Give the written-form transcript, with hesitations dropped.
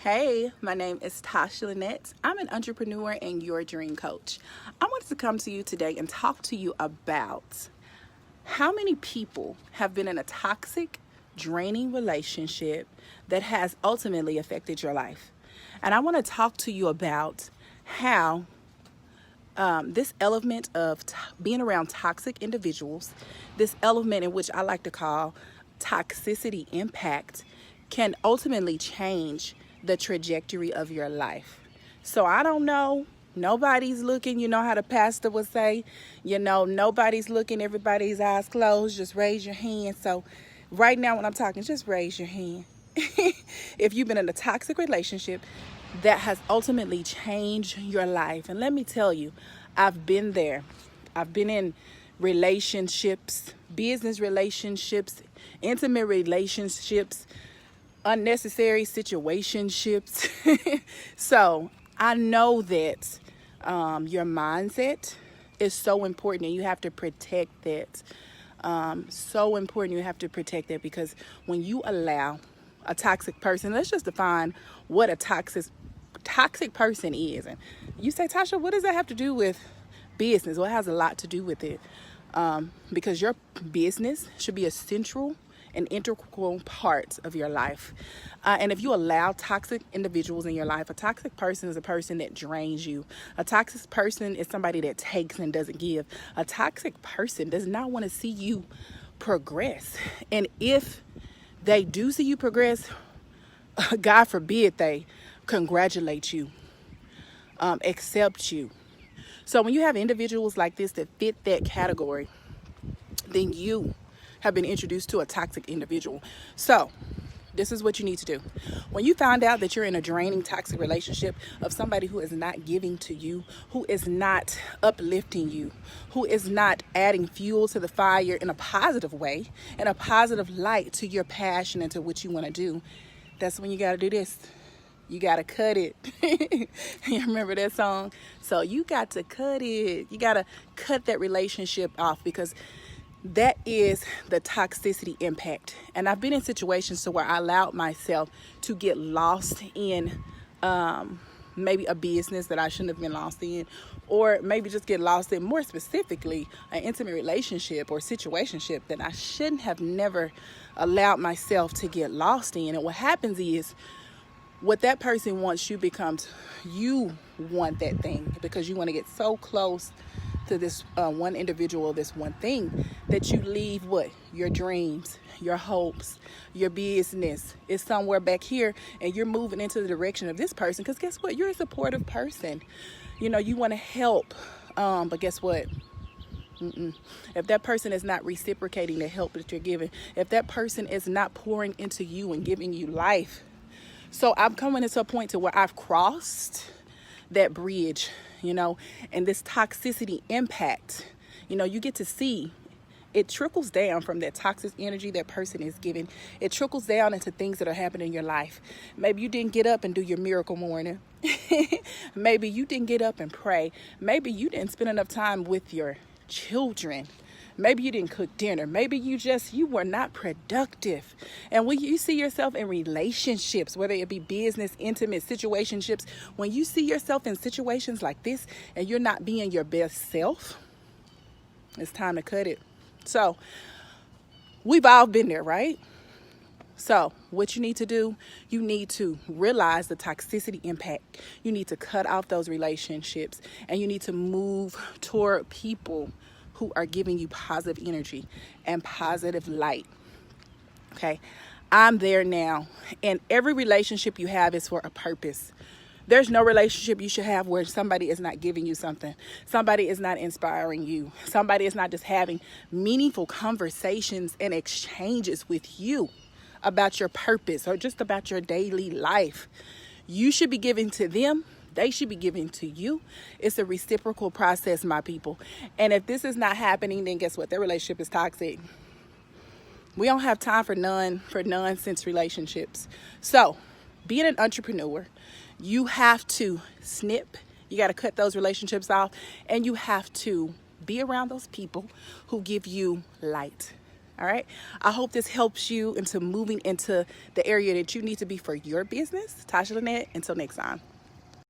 Hey, my name is Tasha Lynette. I'm an entrepreneur and your dream coach. I wanted to come to you today and talk to you about how many people have been in a toxic, draining relationship that has ultimately affected your life. And I want to talk to you about how this element of being around toxic individuals, this element in which I like to call toxicity impact, can ultimately change the trajectory of your life. So I don't know. Nobody's looking. You know how the pastor would say, nobody's looking. Everybody's eyes closed. Just raise your hand. So right now when I'm talking, just raise your hand. If you've been in a toxic relationship that has ultimately changed your life. And let me tell you, I've been there. I've been in relationships, business relationships, intimate relationships, unnecessary situationships. So I know that your mindset is so important and you have to protect that. So important, you have to protect that, because when you allow a toxic person, let's just define what a toxic person is. And you say, Tasha, what does that have to do with business? Well, it has a lot to do with it, because your business should be a central and integral part of your life. And if you allow toxic individuals in your life, a toxic person is a person that drains you. A toxic person is somebody that takes and doesn't give. A toxic person does not want to see you progress. And if they do see you progress, God forbid they congratulate you, accept you. So when you have individuals like this that fit that category, then you have been introduced to a toxic individual. So this is what you need to do. When you find out that you're in a draining, toxic relationship of somebody who is not giving to you, who is not uplifting you, who is not adding fuel to the fire in a positive way, in a positive light to your passion and to what you want to do, that's when you got to do this. You got to cut it. You remember that song? So you got to cut it. You got to cut that relationship off, because that is the toxicity impact. And I've been in situations to where I allowed myself to get lost in maybe a business that I shouldn't have been lost in, or maybe just get lost in, more specifically, an intimate relationship or situationship that I shouldn't have never allowed myself to get lost in. And what happens is, what that person wants you becomes, you want that thing, because you want to get so close to this one individual, this one thing, that you leave what? Your dreams, your hopes, your business is somewhere back here, and you're moving into the direction of this person, because guess what? You're a supportive person. You want to help, but guess what? If that person is not reciprocating the help that you're giving, if that person is not pouring into you and giving you life. So I'm coming into a point to where I've crossed that bridge, and this toxicity impact, you get to see it trickles down from that toxic energy that person is giving. It trickles down into things that are happening in your life. Maybe you didn't get up and do your miracle morning. Maybe you didn't get up and pray. Maybe you didn't spend enough time with your children. Maybe you didn't cook dinner. Maybe you were not productive. And when you see yourself in relationships, whether it be business, intimate situationships, when you see yourself in situations like this and you're not being your best self, it's time to cut it. So we've all been there, right? So what you need to do, you need to realize the toxicity impact. You need to cut off those relationships, and you need to move toward people who are giving you positive energy and positive light. Okay, I'm there now. And every relationship you have is for a purpose. There's no relationship you should have where somebody is not giving you something. Somebody is not inspiring you. Somebody is not just having meaningful conversations and exchanges with you about your purpose or just about your daily life. You should be giving to them. They should be giving to you. It's a reciprocal process, my people. And if this is not happening, then guess what? Their relationship is toxic. We don't have time for nonsense relationships. So, being an entrepreneur, you have to snip. You got to cut those relationships off, and you have to be around those people who give you light. All right. I hope this helps you into moving into the area that you need to be for your business. Tasha Lynette, until next time.